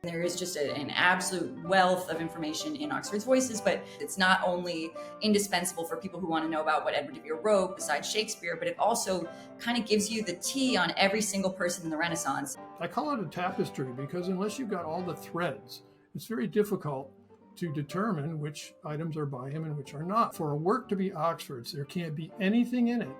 There is just an absolute wealth of information in Oxford's Voices, but it's not only indispensable for people who want to know about what Edward de Vere wrote besides Shakespeare, but it also kind of gives you the tea on every single person in the Renaissance. I call it a tapestry because unless you've got all the threads, it's very difficult to determine which items are by him and which are not. For a work to be Oxford's, there can't be anything in it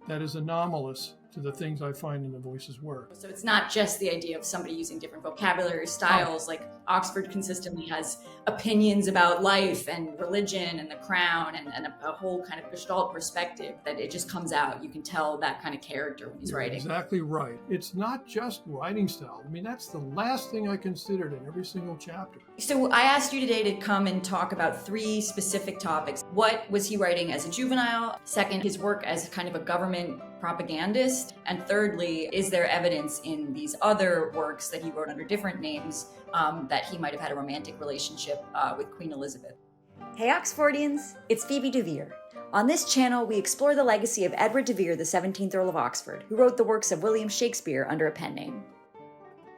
that is anomalous to the things I find in the Voices work. So it's not just the idea of somebody using different vocabulary styles. Like Oxford consistently has opinions about life and religion and the crown and a whole kind of gestalt perspective that it just comes out. You can tell that kind of character when he's writing. Exactly right. It's not just writing style. I mean, that's the last thing I considered in every single chapter. So I asked you today to come and talk about 3 specific topics. What was he writing as a juvenile? Second, his work as kind of a government propagandist. And thirdly, is there evidence in these other works that he wrote under different names that he might have had a romantic relationship with Queen Elizabeth? Hey Oxfordians, it's Phoebe de Vere. On this channel, we explore the legacy of Edward de Vere, the 17th Earl of Oxford, who wrote the works of William Shakespeare under a pen name.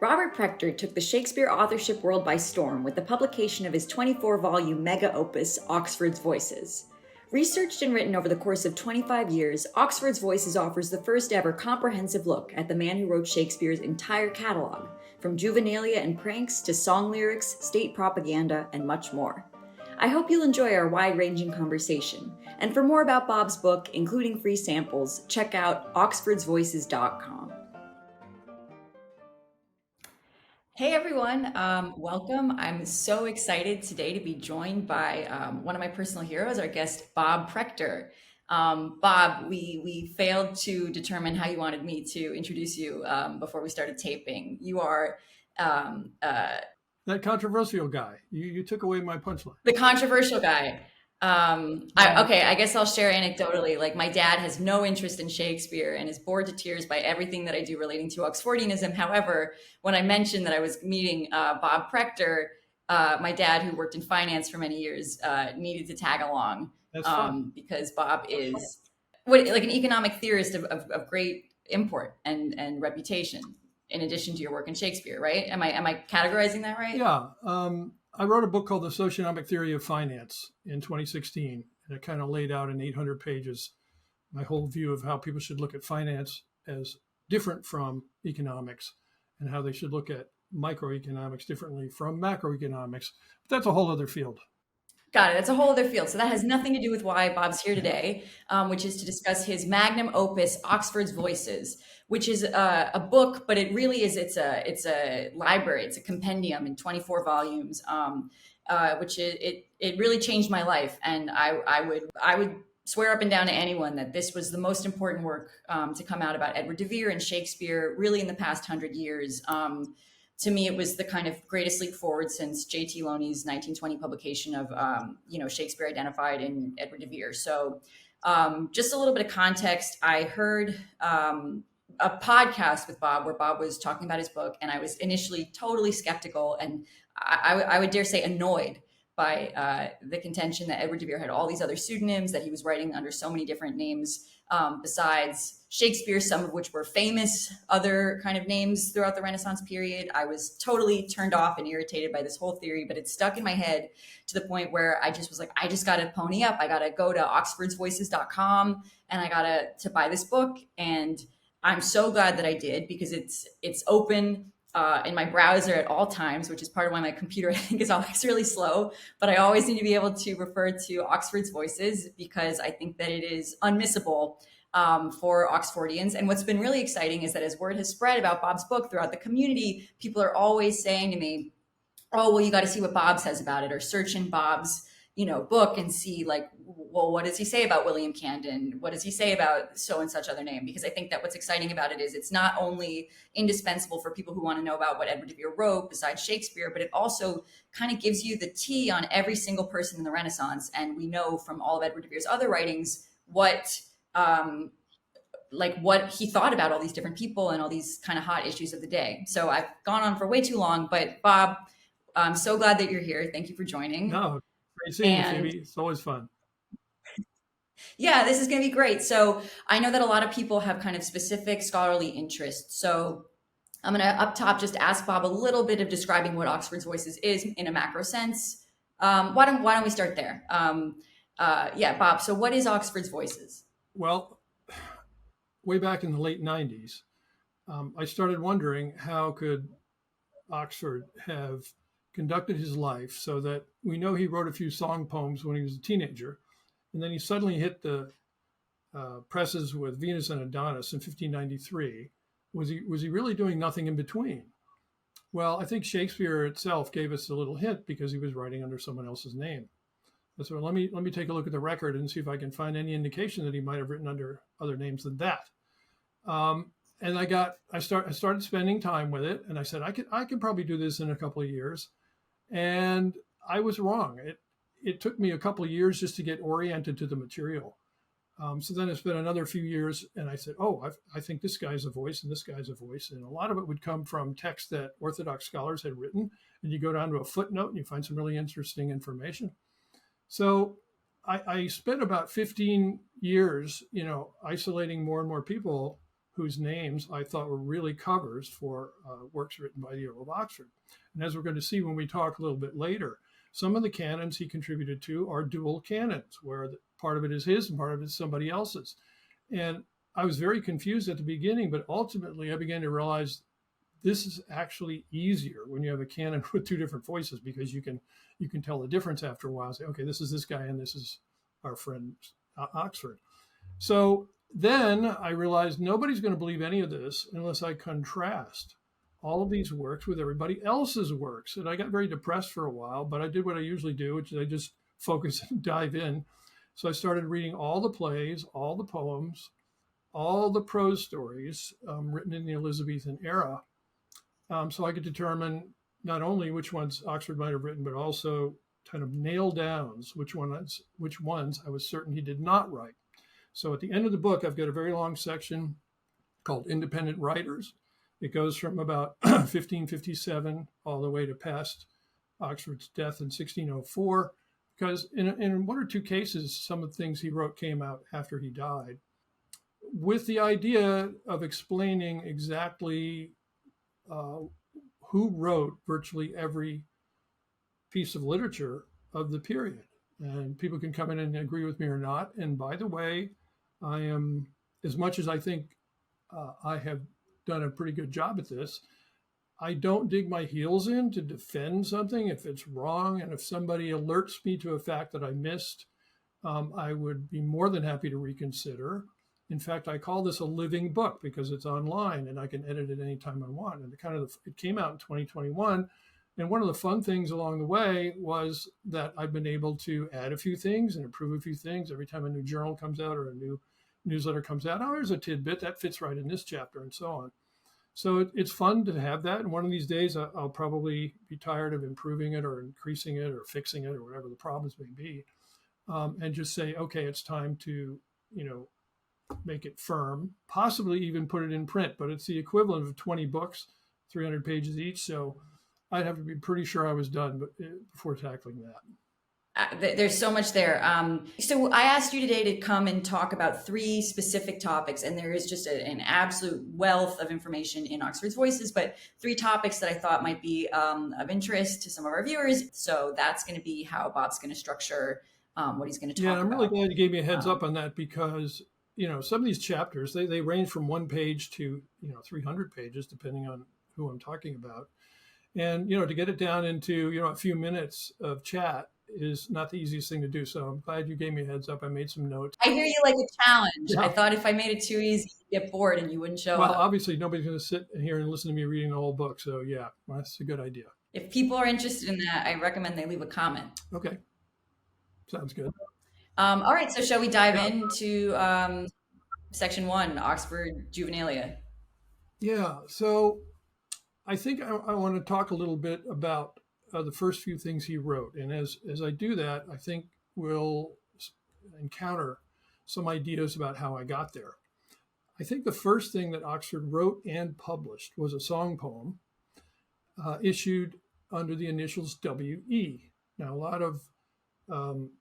Robert Prechter took the Shakespeare authorship world by storm with the publication of his 24-volume mega opus, Oxford's Voices. Researched and written over the course of 25 years, Oxford's Voices offers the first ever comprehensive look at the man who wrote Shakespeare's entire catalog, from juvenilia and pranks to song lyrics, state propaganda, and much more. I hope you'll enjoy our wide-ranging conversation. And for more about Bob's book, including free samples, check out oxfordsvoices.com. Hey everyone, welcome. I'm so excited today to be joined by one of my personal heroes, our guest, Bob Prechter. Bob, we failed to determine how you wanted me to introduce you before we started taping. You are that controversial guy. You took away my punchline. The controversial guy. I guess I'll share anecdotally. Like, my dad has no interest in Shakespeare and is bored to tears by everything that I do relating to Oxfordianism. However, when I mentioned that I was meeting Bob Prechter, my dad, who worked in finance for many years, needed to tag along because Bob is like an economic theorist of great import and reputation, in addition to your work in Shakespeare, right? Am I categorizing that right? Yeah. I wrote a book called The Socioeconomic Theory of Finance in 2016, and it kind of laid out in 800 pages my whole view of how people should look at finance as different from economics and how they should look at microeconomics differently from macroeconomics. But that's a whole other field. Got it. That's a whole other field. So that has nothing to do with why Bob's here today, which is to discuss his magnum opus, Oxford's Voices, which is a book, but it really is, it's a library. It's a compendium in 24 volumes, which it really changed my life. And I would swear up and down to anyone that this was the most important work to come out about Edward de Vere and Shakespeare really in the past 100 years. To me, it was the kind of greatest leap forward since J.T. Loney's 1920 publication of, Shakespeare identified in Edward de Vere. So just a little bit of context. I heard a podcast with Bob where Bob was talking about his book, and I was initially totally skeptical and I would dare say annoyed by the contention that Edward de Vere had all these other pseudonyms, that he was writing under so many different names besides Shakespeare, some of which were famous other kind of names throughout the Renaissance period. I was totally turned off and irritated by this whole theory, but it stuck in my head to the point where I just was like, I just got to pony up. I got to go to oxfordsvoices.com and I got to buy this book. And I'm so glad that I did, because it's open in my browser at all times, which is part of why my computer, I think, is always really slow. But I always need to be able to refer to Oxford's Voices because I think that it is unmissable for Oxfordians. And what's been really exciting is that as word has spread about Bob's book throughout the community, people are always saying to me, oh, well, you got to see what Bob says about it, or search in Bob's book and see, like, well, what does he say about William Camden? What does he say about so and such other name? Because I think that what's exciting about it is it's not only indispensable for people who want to know about what Edward de Vere wrote besides Shakespeare, but it also kind of gives you the tea on every single person in the Renaissance. And we know from all of Edward de Vere's other writings what he thought about all these different people and all these kind of hot issues of the day. So I've gone on for way too long, but Bob, I'm so glad that you're here. Thank you for joining. No, great seeing you, Phoebe. It's always fun. Yeah, this is going to be great. So I know that a lot of people have kind of specific scholarly interests. So I'm going to up top just ask Bob a little bit of describing what Oxford's Voices is in a macro sense. Why don't we start there? Yeah, Bob. So what is Oxford's Voices? Well, way back in the late 90s, I started wondering how could Oxford have conducted his life so that we know he wrote a few song poems when he was a teenager, and then he suddenly hit the presses with Venus and Adonis in 1593. Was he really doing nothing in between? Well, I think Shakespeare itself gave us a little hint because he was writing under someone else's name. So let me take a look at the record and see if I can find any indication that he might have written under other names than that. And I started spending time with it, and I said I could probably do this in a couple of years, and I was wrong. It took me a couple of years just to get oriented to the material. So then it's been another few years, and I said, I think this guy's a voice, and this guy's a voice, and a lot of it would come from texts that Orthodox scholars had written, and you go down to a footnote and you find some really interesting information. So I spent about 15 years, isolating more and more people whose names I thought were really covers for works written by the Earl of Oxford. And as we're going to see when we talk a little bit later, some of the canons he contributed to are dual canons, where part of it is his and part of it is somebody else's. And I was very confused at the beginning, but ultimately I began to realize this is actually easier when you have a canon with two different voices, because you can tell the difference after a while. Say, okay, this is this guy and this is our friend Oxford. So then I realized nobody's going to believe any of this unless I contrast all of these works with everybody else's works. And I got very depressed for a while, but I did what I usually do, which is I just focus and dive in. So I started reading all the plays, all the poems, all the prose stories written in the Elizabethan era. So I could determine not only which ones Oxford might have written, but also kind of nail down which ones I was certain he did not write. So at the end of the book, I've got a very long section called Independent Writers. It goes from about 1557 all the way to past Oxford's death in 1604, because in one or two cases, some of the things he wrote came out after he died, with the idea of explaining exactly who wrote virtually every piece of literature of the period. And people can come in and agree with me or not. And by the way, I am, as much as I think I have done a pretty good job at this, I don't dig my heels in to defend something if it's wrong. And if somebody alerts me to a fact that I missed, I would be more than happy to reconsider. In fact, I call this a living book because it's online and I can edit it anytime I want. And it came out in 2021. And one of the fun things along the way was that I've been able to add a few things and improve a few things every time a new journal comes out or a new newsletter comes out. Oh, there's a tidbit that fits right in this chapter, and so on. So it's fun to have that. And one of these days, I'll probably be tired of improving it or increasing it or fixing it or whatever the problems may be, and just say, okay, it's time to, make it firm, possibly even put it in print. But it's the equivalent of 20 books, 300 pages each. So I'd have to be pretty sure I was done before tackling that. There's so much there. So I asked you today to come and talk about 3 specific topics, and there is just an absolute wealth of information in Oxford's Voices, but 3 topics that I thought might be of interest to some of our viewers. So that's going to be how Bob's going to structure what he's going to talk about. Yeah, I'm really glad you gave me a heads up on that, because some of these chapters, they range from 1 page to 300 pages, depending on who I'm talking about. And to get it down into a few minutes of chat is not the easiest thing to do. So I'm glad you gave me a heads up. I made some notes. I hear you like a challenge. Yeah. I thought if I made it too easy, you'd get bored and you wouldn't show up. Well, obviously nobody's going to sit here and listen to me reading the whole book. So yeah, that's a good idea. If people are interested in that, I recommend they leave a comment. Okay. Sounds good. All right. So shall we dive into section 1, Oxford Juvenilia? Yeah. So I think I want to talk a little bit about the first few things he wrote. And as I do that, I think we'll encounter some ideas about how I got there. I think the first thing that Oxford wrote and published was a song poem issued under the initials W.E. Now, a lot of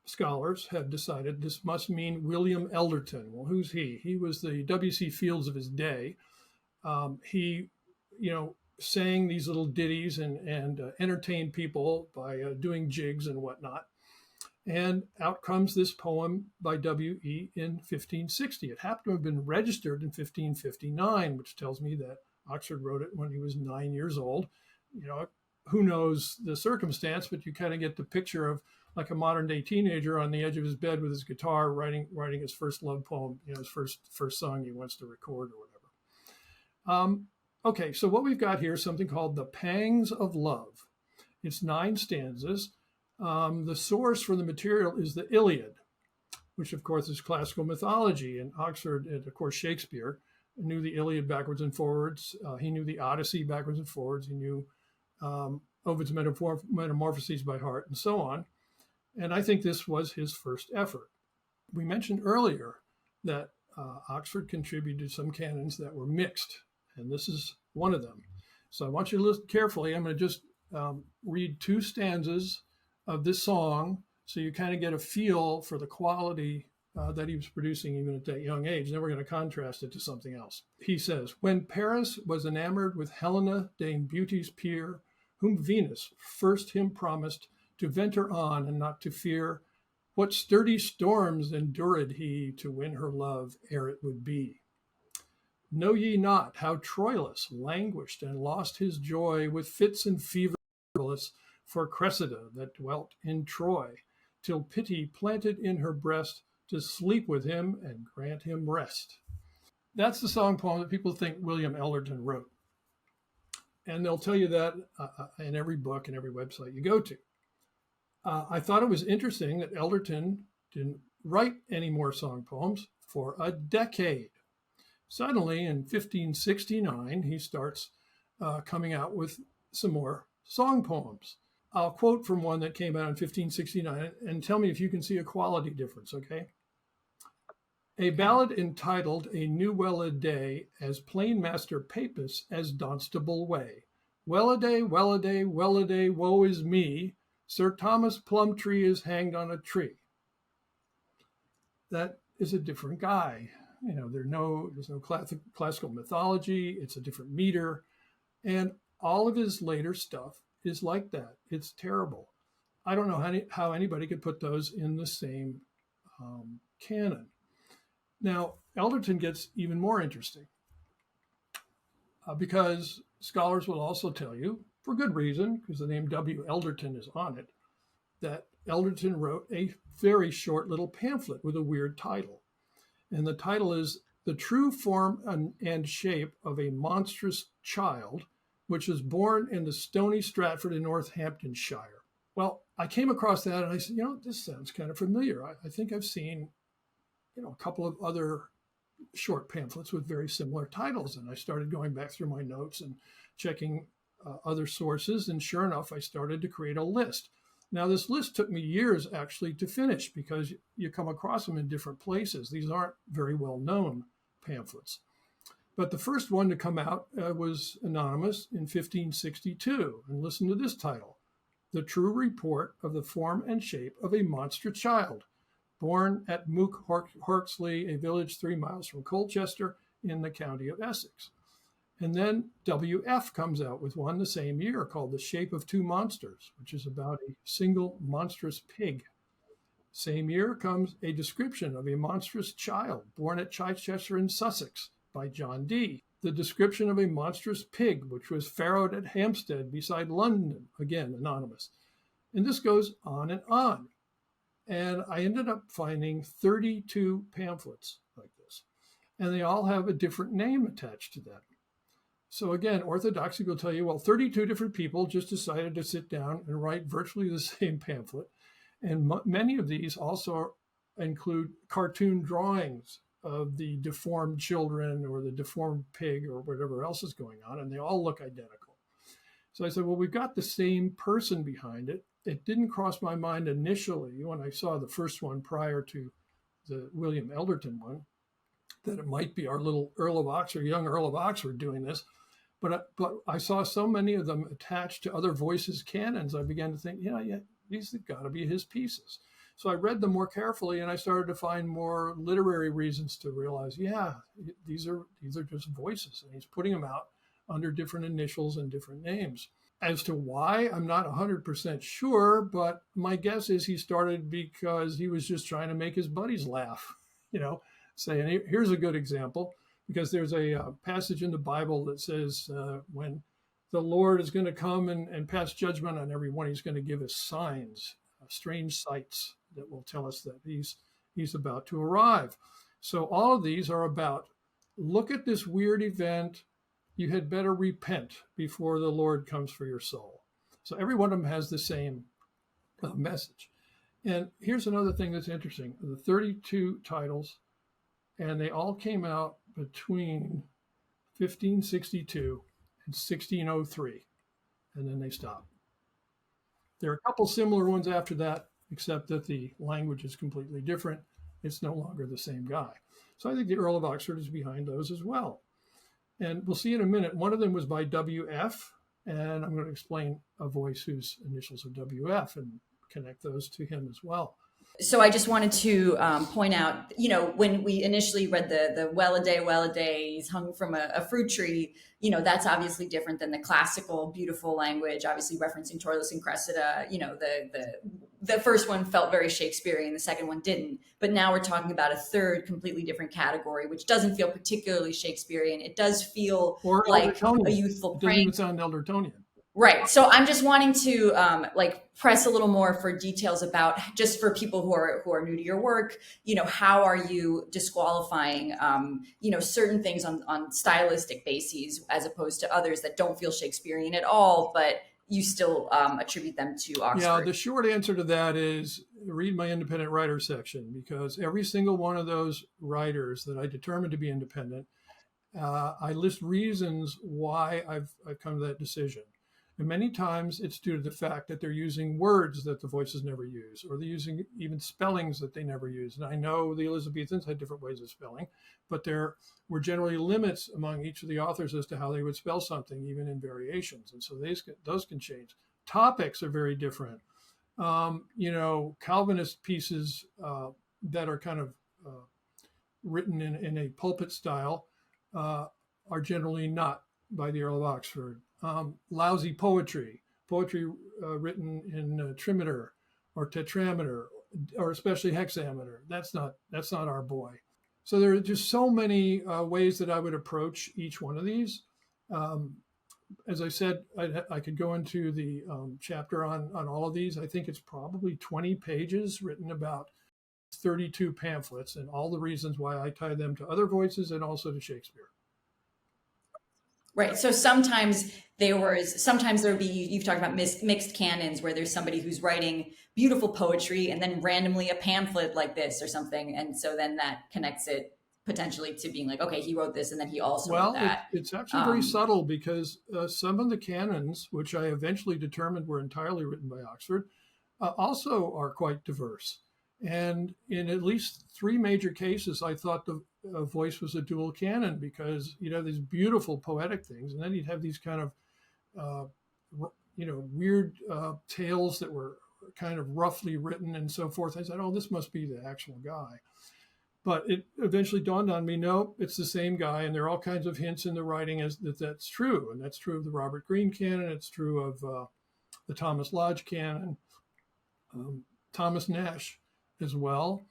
scholars have decided this must mean William Elderton. Well, who's he? He was the W.C. Fields of his day. He sang these little ditties and entertained people by doing jigs and whatnot. And out comes this poem by W.E. in 1560. It happened to have been registered in 1559, which tells me that Oxford wrote it when he was 9 years old. Who knows the circumstance, but you kind of get the picture of like a modern day teenager on the edge of his bed with his guitar writing his first love poem, his first song he wants to record or whatever. Okay, so what we've got here is something called The Pangs of Love. It's 9 stanzas. The source for the material is the Iliad, which of course is classical mythology. And Oxford, and of course Shakespeare, knew the Iliad backwards and forwards. He knew the Odyssey backwards and forwards. He knew Ovid's Metamorphoses by heart, and so on. And I think this was his first effort. We mentioned earlier that Oxford contributed some canons that were mixed, and this is one of them. So I want you to listen carefully. I'm going to just read 2 stanzas of this song so you kind of get a feel for the quality that he was producing even at that young age. Then we're going to contrast it to something else. He says, "When Paris was enamored with Helena, Dame Beauty's peer, whom Venus first him promised to venture on and not to fear, what sturdy storms endured he to win her love ere it would be. Know ye not how Troilus languished and lost his joy with fits and fevers for Cressida that dwelt in Troy, till pity planted in her breast to sleep with him and grant him rest." That's the song poem that people think William Elderton wrote. And they'll tell you that in every book and every website you go to. I thought it was interesting that Elderton didn't write any more song poems for a decade. Suddenly, in 1569, he starts coming out with some more song poems. I'll quote from one that came out in 1569 and tell me if you can see a quality difference, okay? "A ballad entitled A New Well-a Day, as plain master Papist as Donstable way. Well-a-day, well-a-day, well-a-day, woe is me. Sir Thomas Plumtree is hanged on a tree." That is a different guy. There's no classical mythology. It's a different meter. And all of his later stuff is like that. It's terrible. I don't know how anybody could put those in the same canon. Now, Elderton gets even more interesting because scholars will also tell you, for good reason, because the name W. Elderton is on it, that Elderton wrote a very short little pamphlet with a weird title. And the title is "The True Form and Shape of a Monstrous Child, which was born in the stony Stratford in Northamptonshire." Well, I came across that and I said, this sounds kind of familiar. I think I've seen, a couple of other short pamphlets with very similar titles. And I started going back through my notes and checking other sources. And sure enough, I started to create a list. Now, this list took me years actually to finish because you come across them in different places. These aren't very well known pamphlets. But the first one to come out was anonymous in 1562. And listen to this title: "The True Report of the Form and Shape of a Monstrous Child, born at Mook Horksley, a village 3 miles from Colchester in the county of Essex." And then W.F. comes out with one the same year called "The Shape of Two Monsters," which is about a single monstrous pig. Same year comes "A Description of a Monstrous Child, born at Chichester in Sussex," by John Dee. "The Description of a Monstrous Pig, which was farrowed at Hampstead beside London," again anonymous. And this goes on and on. And I ended up finding 32 pamphlets like this. And they all have a different name attached to them. So again, orthodoxy will tell you, well, 32 different people just decided to sit down and write virtually the same pamphlet. And many of these also include cartoon drawings of the deformed children or the deformed pig or whatever else is going on, and they all look identical. So I said, well, we've got the same person behind it. It didn't cross my mind initially when I saw the first one prior to the William Elderton one, that it might be our little Earl of Oxford, young Earl of Oxford doing this. But I saw so many of them attached to other voices canons, I began to think, yeah, these have got to be his pieces. So I read them more carefully, and I started to find more literary reasons to realize, yeah, these are just voices, and he's putting them out under different initials and different names. As to why, I'm not 100% sure, but my guess is he started because he was just trying to make his buddies laugh, saying, here's a good example, because there's a passage in the Bible that says when the Lord is going to come and pass judgment on everyone, he's going to give us signs, strange sights that will tell us that he's about to arrive. So all of these are about, look at this weird event, you had better repent before the Lord comes for your soul. So every one of them has the same message. And here's another thing that's interesting. The 32 titles, and they all came out between 1562 and 1603, and then they stopped. There are a couple similar ones after that, except that the language is completely different. It's no longer the same guy. So I think the Earl of Oxford is behind those as well. And we'll see in a minute. One of them was by W.F., and I'm going to explain a voice whose initials are W.F. and connect those to him as well. So I just wanted to point out, when we initially read the well a day, he's hung from a fruit tree, that's obviously different than the classical, beautiful language, obviously referencing Troilus and Cressida. The first one felt very Shakespearean, the second one didn't. But now we're talking about a third completely different category, which doesn't feel particularly Shakespearean. It does feel like a youthful prank. It doesn't even sound Eldertonian. Right. So I'm just wanting to press a little more for details about, just for people who are new to your work, how are you disqualifying, certain things on stylistic bases as opposed to others that don't feel Shakespearean at all, but you still attribute them to Oxford? Yeah, the short answer to that is read my independent writer section, because every single one of those writers that I determined to be independent, I list reasons why I've come to that decision. And many times it's due to the fact that they're using words that the voices never use, or they're using even spellings that they never use. And I know the Elizabethans had different ways of spelling, but there were generally limits among each of the authors as to how they would spell something, even in variations. And so those can change. Topics are very different. Calvinist pieces that are kind of written in a pulpit style are generally not by the Earl of Oxford. Lousy poetry written in trimeter or tetrameter, or especially hexameter. That's not our boy. So there are just so many ways that I would approach each one of these. As I said, I could go into the chapter on all of these. I think it's probably 20 pages written about 32 pamphlets and all the reasons why I tie them to other voices and also to Shakespeare. Right. So sometimes there would be, you've talked about mixed canons, where there's somebody who's writing beautiful poetry and then randomly a pamphlet like this or something. And so then that connects it potentially to being like, okay, he wrote this and then he also wrote that. It's actually very subtle, because some of the canons, which I eventually determined were entirely written by Oxford, also are quite diverse. And in at least 3 major cases, I thought the voice was a dual canon, because you'd have these beautiful poetic things, and then you'd have these kind of, weird tales that were kind of roughly written and so forth. I said, oh, this must be the actual guy. But it eventually dawned on me, no, it's the same guy. And there are all kinds of hints in the writing that's true. And that's true of the Robert Greene canon. It's true of the Thomas Lodge canon, Thomas Nash as well.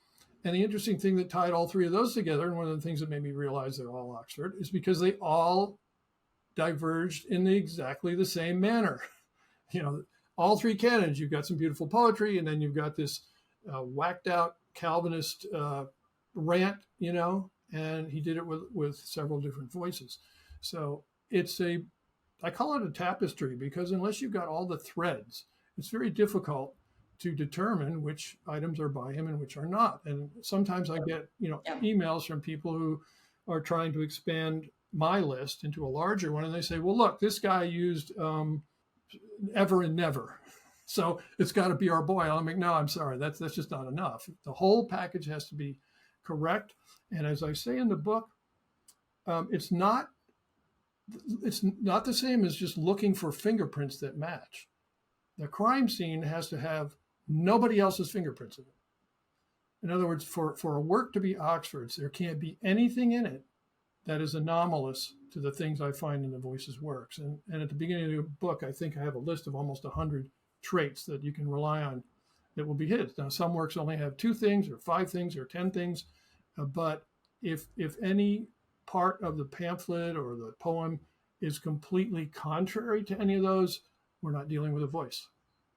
And the interesting thing that tied all 3 of those together, and one of the things that made me realize they're all Oxford, is because they all diverged in exactly the same manner. All 3 canons, you've got some beautiful poetry, and then you've got this whacked out Calvinist rant, and he did it with several different voices. So I call it a tapestry, because unless you've got all the threads, it's very difficult to determine which items are by him and which are not. And sometimes I get, emails from people who are trying to expand my list into a larger one. And they say, well, look, this guy used ever and never, so it's got to be our boy. I'm like, no, I'm sorry. That's just not enough. The whole package has to be correct. And as I say in the book, it's not the same as just looking for fingerprints that match. The crime scene has to have nobody else's fingerprints in it. In other words, for a work to be Oxford's, there can't be anything in it that is anomalous to the things I find in the Voices works. And at the beginning of the book, I think I have a list of almost 100 traits that you can rely on that will be his. Now, some works only have 2 things or 5 things or 10 things, but if any part of the pamphlet or the poem is completely contrary to any of those, we're not dealing with a voice.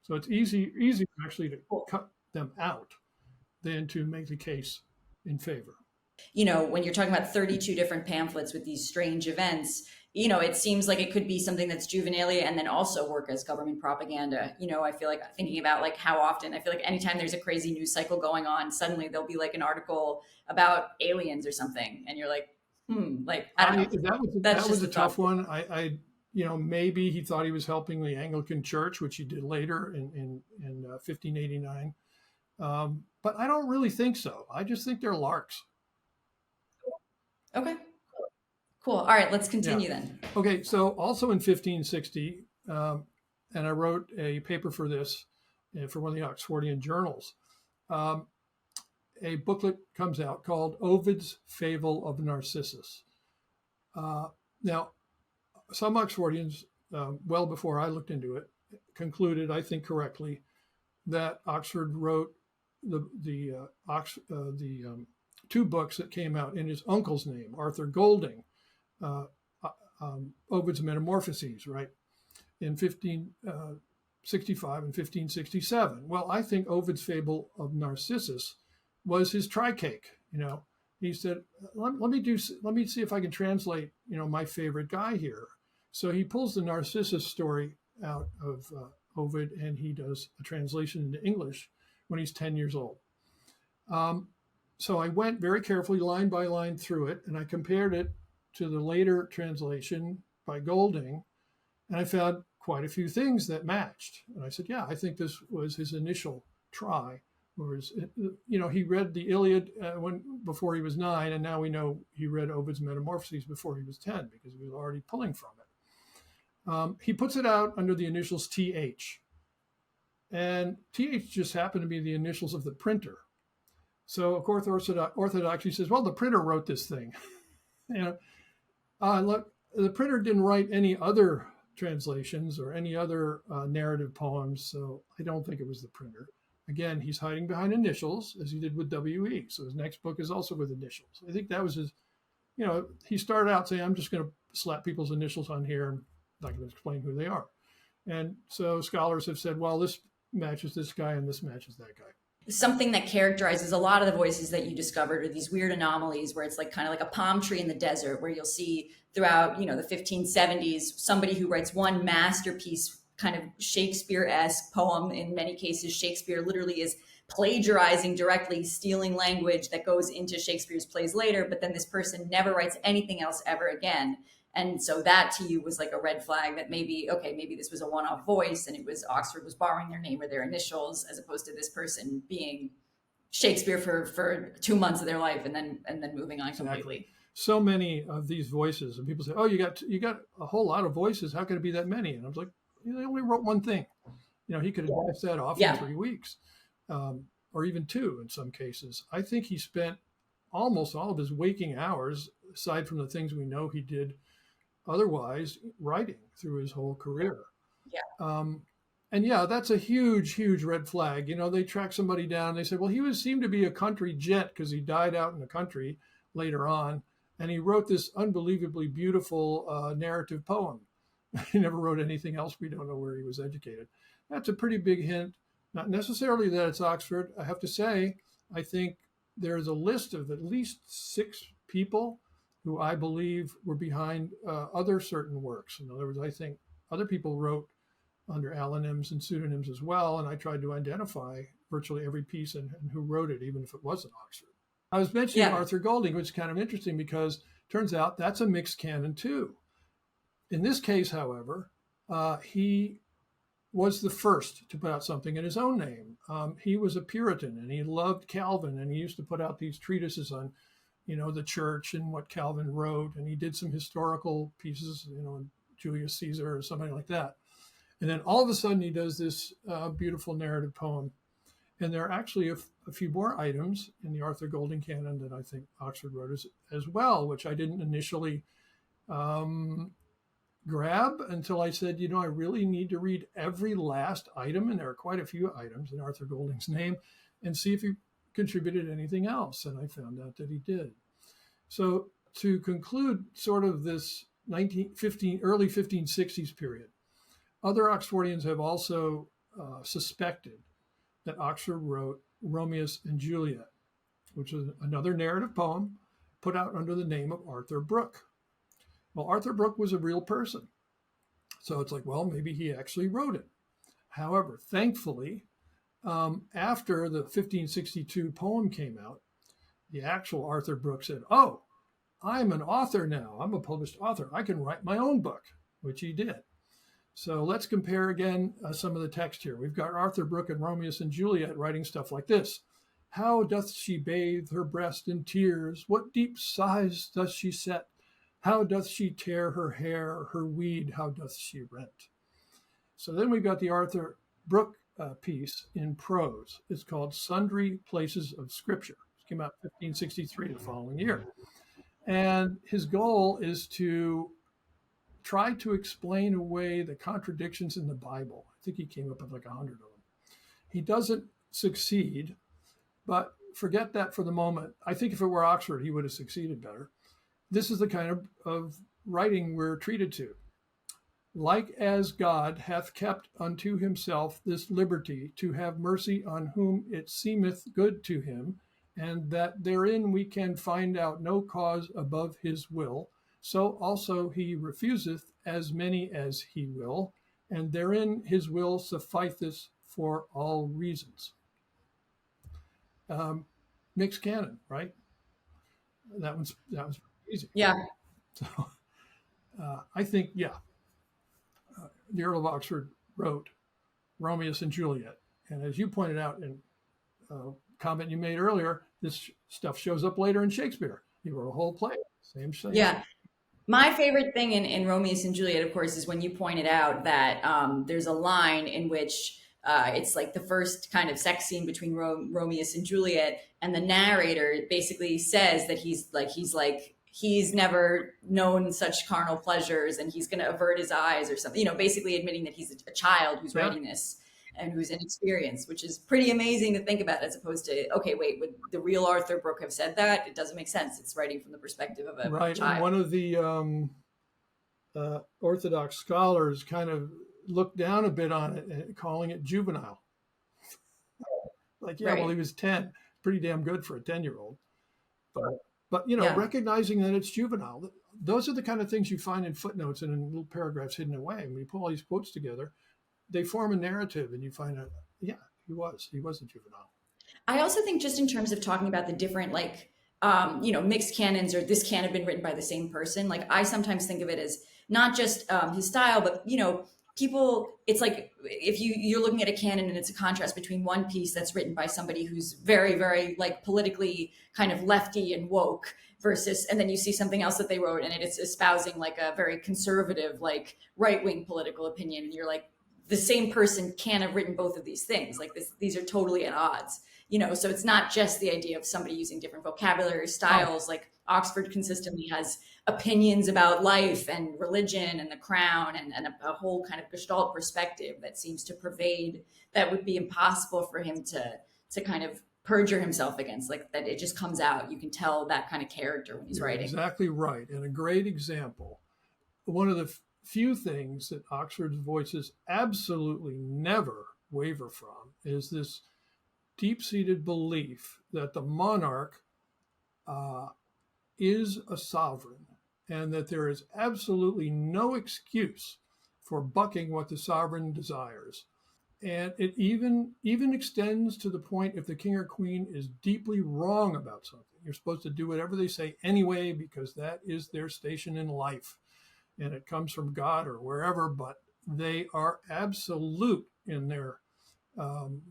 So it's easy actually to cut them out than to make the case in favor. When you're talking about 32 different pamphlets with these strange events, it seems like it could be something that's juvenilia and then also work as government propaganda. I feel like thinking about like how often, I feel like anytime there's a crazy news cycle going on, suddenly there'll be like an article about aliens or something. And you're like, like, I don't know. That was a tough one. I maybe he thought he was helping the Anglican Church, which he did later in 1589. But I don't really think so. I just think they're larks. Okay. Cool. All right, let's continue then. Okay, so also in 1560, and I wrote a paper for this, for one of the Oxfordian journals, a booklet comes out called Ovid's Fable of Narcissus. Now, some Oxfordians, well before I looked into it, concluded, I think correctly, that Oxford wrote the 2 books that came out in his uncle's name, Arthur Golding, Ovid's Metamorphoses, right, in 1565 and 1567. Well, I think Ovid's Fable of Narcissus was his try-cake. He said, let me see if I can translate, my favorite guy here. So he pulls the Narcissus story out of Ovid, and he does a translation into English when he's 10 years old. So I went very carefully, line by line, through it, and I compared it to the later translation by Golding, and I found quite a few things that matched. And I said, yeah, I think this was his initial try. Whereas, he read the Iliad before he was 9, and now we know he read Ovid's Metamorphoses before he was 10 because he was already pulling from it. He puts it out under the initials TH, and TH just happened to be the initials of the printer. So, of course, Orthodoxy says, well, the printer wrote this thing. Look, the printer didn't write any other translations or any other narrative poems, so I don't think it was the printer. Again, he's hiding behind initials, as he did with W.E. So his next book is also with initials. I think that was his, he started out saying, I'm just going to slap people's initials on here and not going to explain who they are. And so scholars have said, well, this matches this guy and this matches that guy. Something that characterizes a lot of the voices that you discovered are these weird anomalies where it's like kind of like a palm tree in the desert, where you'll see throughout, the 1570s, somebody who writes one masterpiece, kind of Shakespeare-esque poem. In many cases, Shakespeare literally is plagiarizing directly, stealing language that goes into Shakespeare's plays later, but then this person never writes anything else ever again. And so that to you was like a red flag that maybe this was a one-off voice and it was Oxford was borrowing their name or their initials, as opposed to this person being Shakespeare for 2 months of their life and then moving on completely. Exactly. So many of these voices, and people say, oh, you got a whole lot of voices. How could it be that many? And I was like, they only wrote one thing. He could have dashed that off in 3 weeks, or even 2 in some cases. I think he spent almost all of his waking hours, aside from the things we know he did otherwise, writing through his whole career. Yeah. And that's a huge, huge red flag. They track somebody down and they said, well, he seemed to be a country gent because he died out in the country later on. And he wrote this unbelievably beautiful narrative poem. He never wrote anything else. We don't know where he was educated. That's a pretty big hint. Not necessarily that it's Oxford. I have to say, I think there's a list of at least 6 people who I believe were behind other certain works. In other words, I think other people wrote under allonyms and pseudonyms as well, and I tried to identify virtually every piece and who wrote it, even if it wasn't Oxford. I was mentioning Arthur Golding, which is kind of interesting because it turns out that's a mixed canon too. In this case, however, he was the first to put out something in his own name. He was a Puritan and he loved Calvin, and he used to put out these treatises on the church and what Calvin wrote. And he did some historical pieces, Julius Caesar or something like that. And then all of a sudden he does this beautiful narrative poem. And there are actually a few more items in the Arthur Golding canon that I think Oxford wrote as well, which I didn't initially grab until I said, I really need to read every last item, and there are quite a few items in Arthur Golding's name, and see if he contributed anything else. And I found out that he did. So to conclude sort of this early 1560s period, other Oxfordians have also suspected that Oxford wrote Romeus and Juliet, which is another narrative poem put out under the name of Arthur Brooke. Well, Arthur Brooke was a real person. So it's like, well, maybe he actually wrote it. However, thankfully, after the 1562 poem came out, the actual Arthur Brooke said, oh, I'm an author now. I'm a published author. I can write my own book, which he did. So let's compare again some of the text here. We've got Arthur Brooke and Romeus and Juliet writing stuff like this. How doth she bathe her breast in tears? What deep sighs doth she set? How doth she tear her hair, her weed, how doth she rent? So then we've got the Arthur Brooke piece in prose. It's called Sundry Places of Scripture. It came out 1563, the following year. And his goal is to try to explain away the contradictions in the Bible. I think he came up with like 100 of them. He doesn't succeed, but forget that for the moment. I think if it were Oxford, he would have succeeded better. This is the kind of writing we're treated to. Like as God hath kept unto himself this liberty to have mercy on whom it seemeth good to him, and that therein we can find out no cause above his will, so also he refuseth as many as he will, and therein his will sufficeth for all reasons. Mixed canon, right? That was easy. Yeah. So I think, the Earl of Oxford wrote Romeus and Juliet. And as you pointed out in a comment you made earlier, this stuff shows up later in Shakespeare. He wrote a whole play, same thing. Yeah. My favorite thing in Romeus and Juliet, of course, is when you pointed out that there's a line in which it's like the first kind of sex scene between Romeus and Juliet, and the narrator basically says that he's never known such carnal pleasures, and he's going to avert his eyes or something, basically admitting that he's a child who's writing this and who's inexperienced, which is pretty amazing to think about, as opposed to, okay, wait, would the real Arthur Brooke have said that? It doesn't make sense. It's writing from the perspective of a right. child. And one of the Orthodox scholars kind of looked down a bit on it, calling it juvenile. Like, Right. Well, he was 10. Pretty damn good for a 10-year-old. But recognizing that it's juvenile, those are the kind of things you find in footnotes and in little paragraphs hidden away. And when you pull all these quotes together, they form a narrative, and you find out, he was a juvenile. I also think, just in terms of talking about the different, mixed canons, or this can have been written by the same person. Like, I sometimes think of it as not just his style, but, people, it's like if you're looking at a canon and it's a contrast between one piece that's written by somebody who's very, very politically kind of lefty and woke versus, and then you see something else that they wrote and it's espousing like a very conservative, like right-wing political opinion. And you're like, the same person can't have written both of these things. Like these are totally at odds, so it's not just the idea of somebody using different vocabulary styles. Like Oxford consistently has opinions about life and religion and the crown and a whole kind of Gestalt perspective that seems to pervade, that would be impossible for him to kind of perjure himself against, like that it just comes out. You can tell that kind of character when he's writing. Exactly right. And a great example, one of the few things that Oxford's voices absolutely never waver from is this deep-seated belief that the monarch is a sovereign, and that there is absolutely no excuse for bucking what the sovereign desires. And it even extends to the point, if the king or queen is deeply wrong about something, you're supposed to do whatever they say anyway, because that is their station in life. And it comes from God or wherever, but they are absolute in their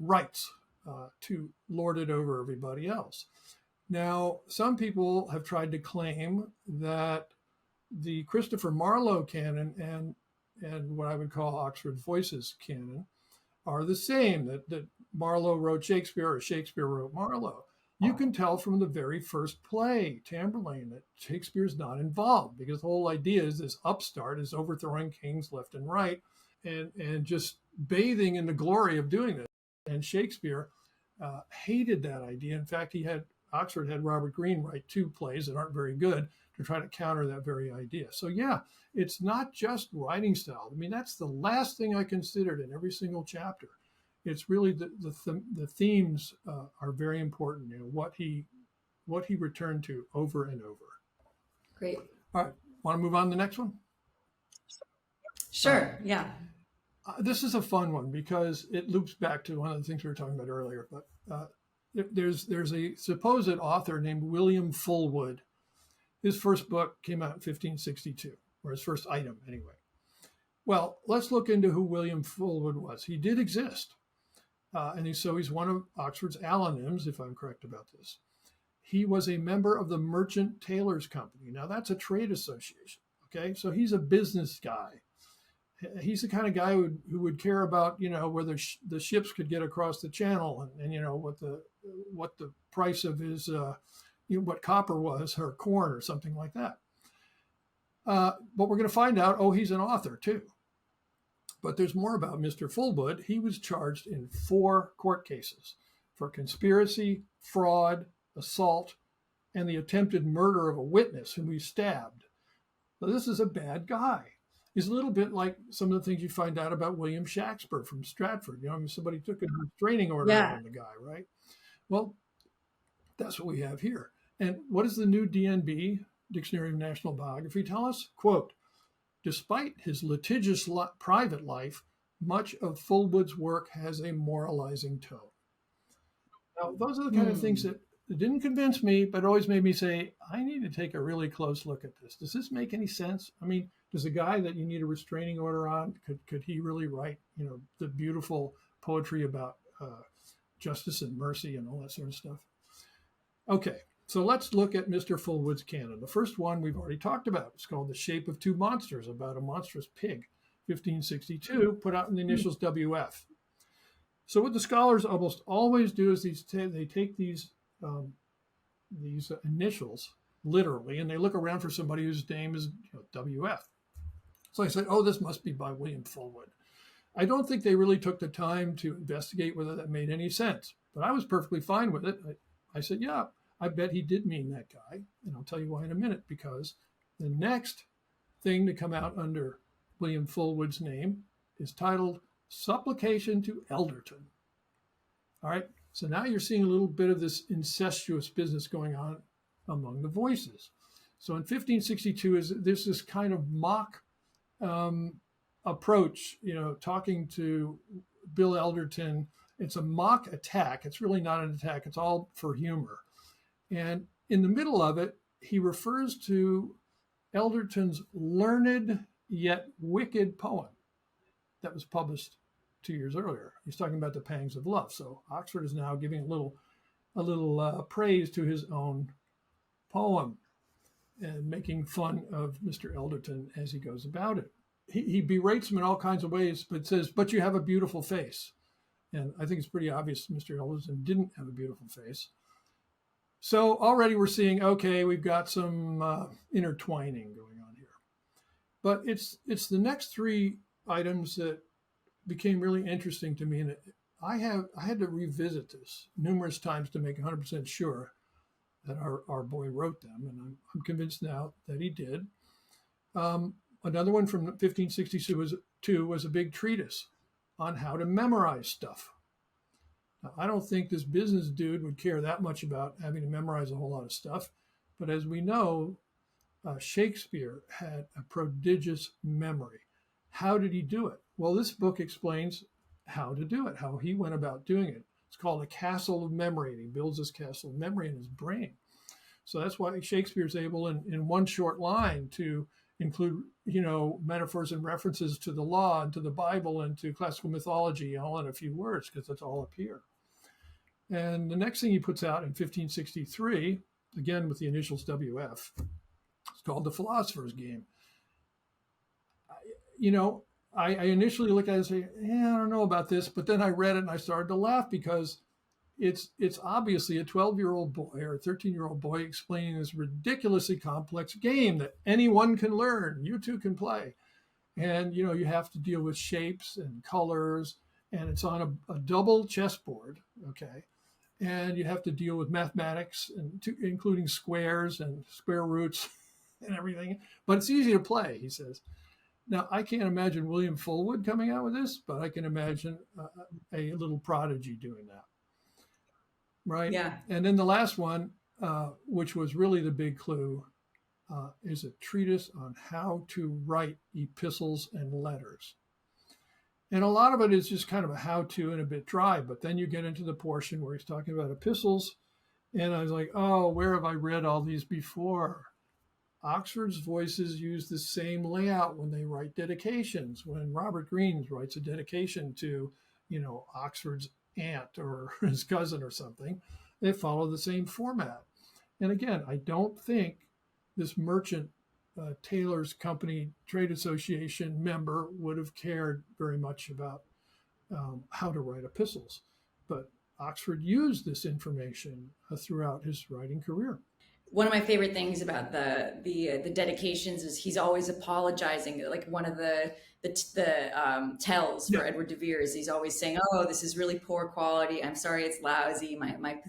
rights to lord it over everybody else. Now, some people have tried to claim that the Christopher Marlowe canon and what I would call Oxford Voices canon are the same, that Marlowe wrote Shakespeare or Shakespeare wrote Marlowe. You can tell from the very first play, Tamburlaine, that Shakespeare's not involved, because the whole idea is this upstart is overthrowing kings left and right and just bathing in the glory of doing this. And Shakespeare hated that idea. In fact, Oxford had Robert Greene write 2 plays that aren't very good to try to counter that very idea. So yeah, it's not just writing style. I mean, that's the last thing I considered in every single chapter. It's really the themes are very important. What he returned to over and over. Great. All right, want to move on to the next one? Sure. Yeah. This is a fun one because it loops back to one of the things we were talking about earlier. But there's a supposed author named William Fullwood. His first book came out in 1562, or his first item anyway. Well, let's look into who William Fullwood was. He did exist. So he's one of Oxford's alonyms, if I'm correct about this. He was a member of the Merchant Tailors Company. Now, that's a trade association, okay? So he's a business guy. He's the kind of guy who would care about, whether the ships could get across the channel and what the price of his, what copper was or corn or something like that. But we're going to find out, he's an author too. But there's more about Mr. Fullwood. He was charged in 4 court cases for conspiracy, fraud, assault, and the attempted murder of a witness whom he stabbed. So this is a bad guy. He's a little bit like some of the things you find out about William Shakespeare from Stratford. Somebody took a restraining order on the guy, right? Well, that's what we have here. And what does the new DNB, Dictionary of National Biography, tell us? Quote, despite his litigious private life, much of Fullwood's work has a moralizing tone. Now, those are the kind of things that didn't convince me, but always made me say, I need to take a really close look at this. Does this make any sense? I mean, does a guy that you need a restraining order on, could he really write, the beautiful poetry about justice and mercy and all that sort of stuff? Okay, so let's look at Mr. Fullwood's canon. The first one we've already talked about. It's called The Shape of Two Monsters, about a monstrous pig, 1562, put out in the initials WF. So what the scholars almost always do is they take these initials literally, and they look around for somebody whose name is WF. So I said, this must be by William Fullwood. I don't think they really took the time to investigate whether that made any sense, but I was perfectly fine with it. I said, yeah, I bet he did mean that guy. And I'll tell you why in a minute, because the next thing to come out under William Fullwood's name is titled Supplication to Elderton. All right, so now you're seeing a little bit of this incestuous business going on among the voices. So in 1562, there's this kind of mock approach, talking to Bill Elderton. It's a mock attack. It's really not an attack. It's all for humor. And in the middle of it, he refers to Elderton's learned yet wicked poem that was published 2 years earlier. He's talking about the pangs of love. So Oxford is now giving a little praise to his own poem and making fun of Mr. Elderton as he goes about it. He berates him in all kinds of ways, but says, but you have a beautiful face. And I think it's pretty obvious Mr. Elderton didn't have a beautiful face. So already we're seeing, okay, we've got some intertwining going on here. But it's the next 3 items that became really interesting to me. And I had to revisit this numerous times to make 100% sure that our boy wrote them. And I'm convinced now that he did. Another one from 1562 was a big treatise on how to memorize stuff. Now, I don't think this business dude would care that much about having to memorize a whole lot of stuff. But as we know, Shakespeare had a prodigious memory. How did he do it? Well, this book explains how to do it, how he went about doing it. It's called a castle of memory, and he builds this castle of memory in his brain. So that's why Shakespeare's able in one short line to include, metaphors and references to the law and to the Bible and to classical mythology, all in a few words, because that's all up here. And the next thing he puts out in 1563, again with the initials WF, it's called The Philosopher's Game. I initially looked at it and say, yeah, I don't know about this, but then I read it and I started to laugh because it's obviously a 12-year-old boy or a 13-year-old boy explaining this ridiculously complex game that anyone can learn. You too can play. And, you know, you have to deal with shapes and colors, and it's on a double chessboard, okay? And you have to deal with mathematics, including squares and square roots and everything. But it's easy to play, he says. Now, I can't imagine William Fullwood coming out with this, but I can imagine a little prodigy doing that. Right? Yeah. And then the last one, which was really the big clue, is a treatise on how to write epistles and letters. And a lot of it is just kind of a how-to and a bit dry, but then you get into the portion where he's talking about epistles, and I was like, oh, where have I read all these before? Oxford's Voices use the same layout when they write dedications. When Robert Greene writes a dedication to, you know, Oxford's aunt or his cousin or something, they follow the same format. And again, I don't think this merchant Taylor's Company Trade Association member would have cared very much about how to write epistles. But Oxford used this information throughout his writing career. One of my favorite things about the dedications is he's always apologizing. Like one of the tells for Edward de Vere is he's always saying, "Oh, this is really poor quality. I'm sorry, it's lousy. My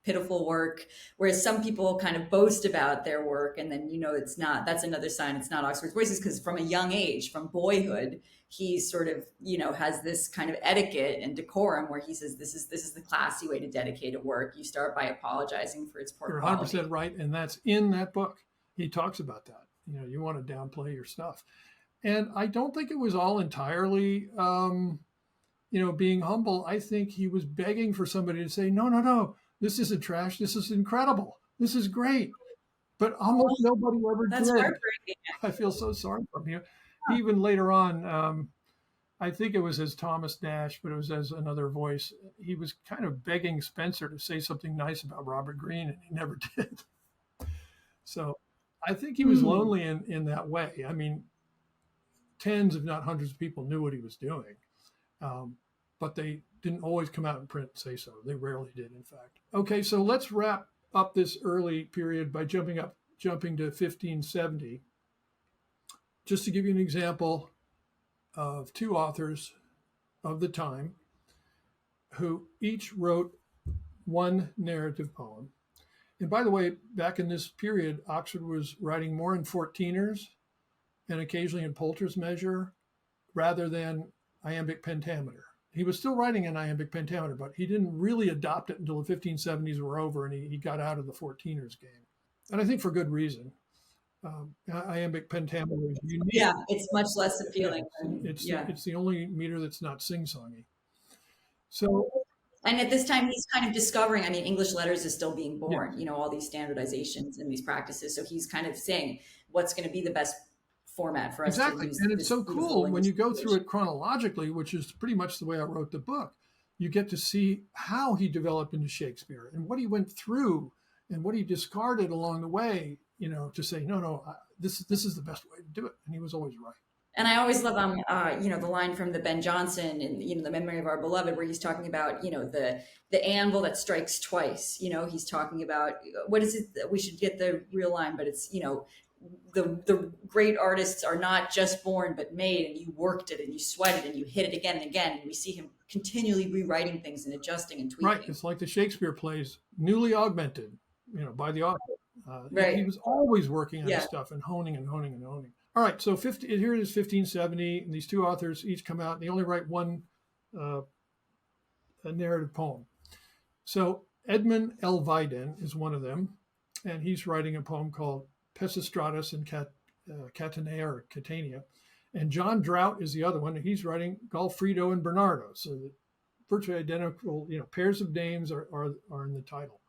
pitiful work." Whereas some people kind of boast about their work, and then, you know, it's not. That's another sign it's not Oxford's Voices, because from a young age, from boyhood, he sort of, you know, has this kind of etiquette and decorum where he says, this is the classy way to dedicate a work. You start by apologizing for its poor quality. You're 100% right, and that's in that book. He talks about that. You know, you want to downplay your stuff. And I don't think it was all entirely, you know, being humble. I think he was begging for somebody to say, no, this isn't trash. This is incredible. This is great. But almost nobody ever That's did. heartbreaking. I feel so sorry for him. Even later on, I think it was as Thomas Nash, but it was as another voice. He was kind of begging Spencer to say something nice about Robert Greene, and he never did. So I think he was lonely in that way. I mean, tens, if not hundreds of people knew what he was doing, but they didn't always come out in print and say so. They rarely did, in fact. Okay, so let's wrap up this early period by jumping to 1570. Just to give you an example of two authors of the time who each wrote one narrative poem. And by the way, back in this period, Oxford was writing more in 14ers and occasionally in Poulter's measure rather than iambic pentameter. He was still writing in iambic pentameter, but he didn't really adopt it until the 1570s were over, and he got out of the 14ers game. And I think for good reason. Iambic pentameter is unique. Yeah, it's much less appealing. It's the only meter that's not sing-songy. So, and at this time, he's kind of discovering, I mean, English letters is still being born, you know, all these standardizations and these practices. So he's kind of saying what's going to be the best format for us to use. And it's so cool when you go through it chronologically, which is pretty much the way I wrote the book. You get to see how he developed into Shakespeare and what he went through and what he discarded along the way, you know, to say, no, this is the best way to do it. And he was always right. And I always love, you know, the line from the Ben Jonson in, you know, The Memory of Our Beloved, where he's talking about, you know, the anvil that strikes twice. You know, he's talking about, what is it? We should get the real line, but it's, you know, the great artists are not just born, but made, and you worked it and you sweated and you hit it again and again. And we see him continually rewriting things and adjusting and tweaking. Right. It's like the Shakespeare plays, newly augmented, you know, by the author. Right. He was always working on his stuff and honing and honing and honing. All right, so here it is, 1570, and these two authors each come out, and they only write one a narrative poem. So Edmund L. Weiden is one of them, and he's writing a poem called Pesistratus and Catanea or Catania, and John Drought is the other one, and he's writing Golfrido and Bernardo. So the virtually identical, you know, pairs of names are in the title.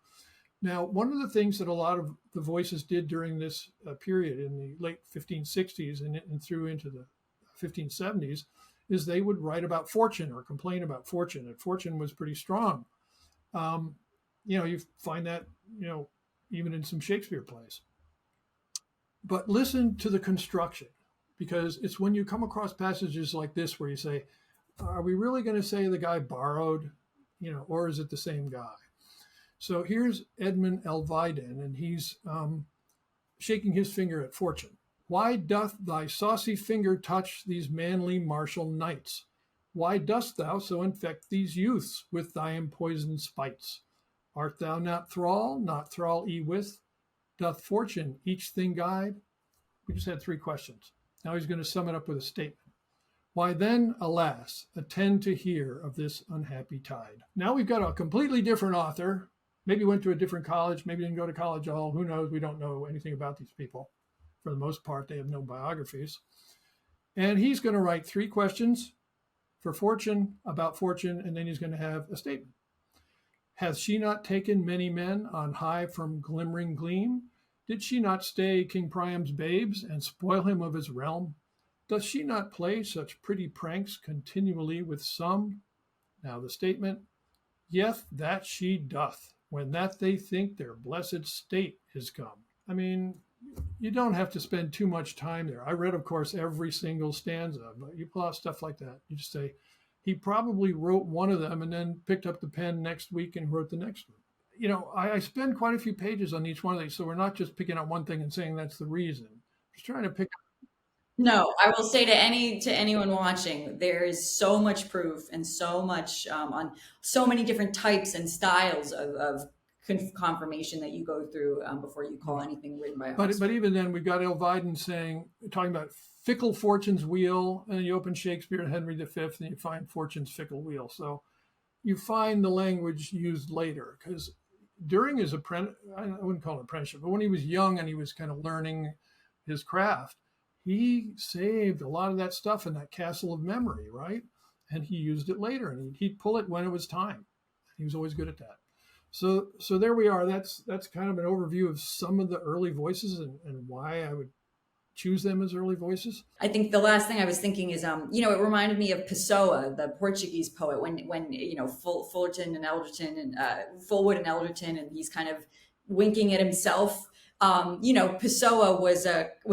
Now, one of the things that a lot of the voices did during this period in the late 1560s and through into the 1570s is they would write about fortune or complain about fortune, and fortune was pretty strong. You know, you find that, you know, even in some Shakespeare plays. But listen to the construction. because it's when you come across passages like this where you say, are we really going to say the guy borrowed, or is it the same guy? So here's Edmund Elviden, and he's shaking his finger at fortune. Why doth thy saucy finger touch these manly martial knights? Why dost thou so infect these youths with thy empoisoned spites? Art thou not thrall, not thrall with? Doth fortune each thing guide? We just had 3 questions. Now he's going to sum it up with a statement. Why then, alas, attend to hear of this unhappy tide. Now we've got a completely different author. Maybe went to a different college, maybe didn't go to college at all. Who knows? We don't know anything about these people. For the most part, they have no biographies. And he's going to write 3 questions for fortune, about fortune, and then he's going to have a statement. Hath she not taken many men on high from glimmering gleam? Did she not stay King Priam's babes and spoil him of his realm? Doth she not play such pretty pranks continually with some? Now the statement, yeth that she doth, when that they think their blessed state is come. I mean, you don't have to spend too much time there. I read, of course, every single stanza, but you pull out stuff like that. You just say, he probably wrote one of them and then picked up the pen next week and wrote the next one. I spend quite a few pages on each one of these, so we're not just picking out one thing and saying that's the reason. Just trying to pick up. No, I will say to anyone watching, there is so much proof and so much on so many different types and styles of confirmation that you go through before you call anything written by Oxford. But even then, we've got Elviden talking about fickle fortune's wheel, and you open Shakespeare and Henry V, and you find fortune's fickle wheel. So you find the language used later, because during his apprentice, I wouldn't call it apprenticeship, but when he was young and he was kind of learning his craft, he saved a lot of that stuff in that castle of memory, right? And he used it later, and he'd pull it when it was time. He was always good at that. So there we are. That's kind of an overview of some of the early voices and why I would choose them as early voices. I think the last thing I was thinking is, it reminded me of Pessoa, the Portuguese poet, when Fullerton and Elderton and Fullwood and Elderton, and he's kind of winking at himself. Pessoa was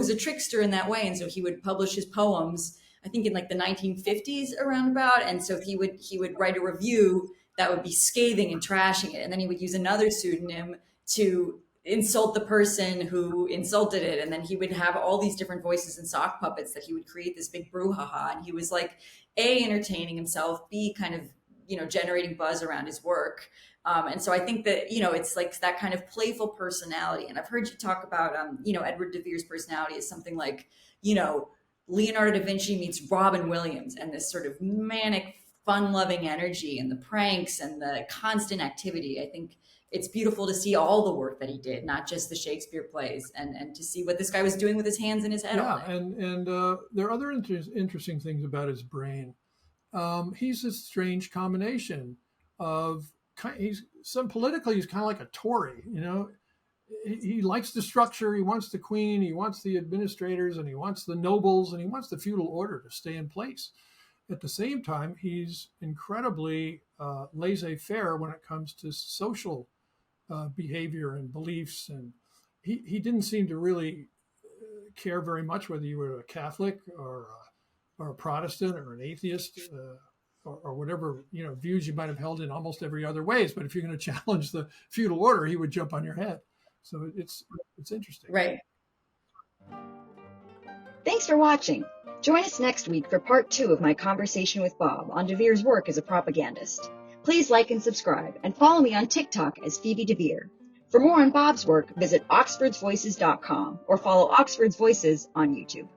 a trickster in that way, and so he would publish his poems, I think in like the 1950s around about, and so he would write a review that would be scathing and trashing it, and then he would use another pseudonym to insult the person who insulted it, and then he would have all these different voices and sock puppets that he would create this big brouhaha, and he was like A, entertaining himself, B, kind of generating buzz around his work. And so I think that, it's like that kind of playful personality. And I've heard you talk about, Edward de Vere's personality is something like, Leonardo da Vinci meets Robin Williams, and this sort of manic, fun-loving energy and the pranks and the constant activity. I think it's beautiful to see all the work that he did, not just the Shakespeare plays, and to see what this guy was doing with his hands and his head. Yeah, and there are other interesting things about his brain. He's a strange combination of, politically, he's kind of like a Tory, He likes the structure, he wants the queen, he wants the administrators, and he wants the nobles, and he wants the feudal order to stay in place. At the same time, he's incredibly laissez-faire when it comes to social behavior and beliefs, and he didn't seem to really care very much whether you were a Catholic or a Protestant or an atheist, or whatever views you might have held in almost every other ways. But if you're going to challenge the feudal order, he would jump on your head. So it's interesting. Right. Thanks for watching. Join us next week for part 2 of my conversation with Bob on de Vere's work as a propagandist. Please like and subscribe, and follow me on TikTok as Phoebe de Vere. For more on Bob's work, visit oxfordsvoices.com or follow Oxford's Voices on YouTube.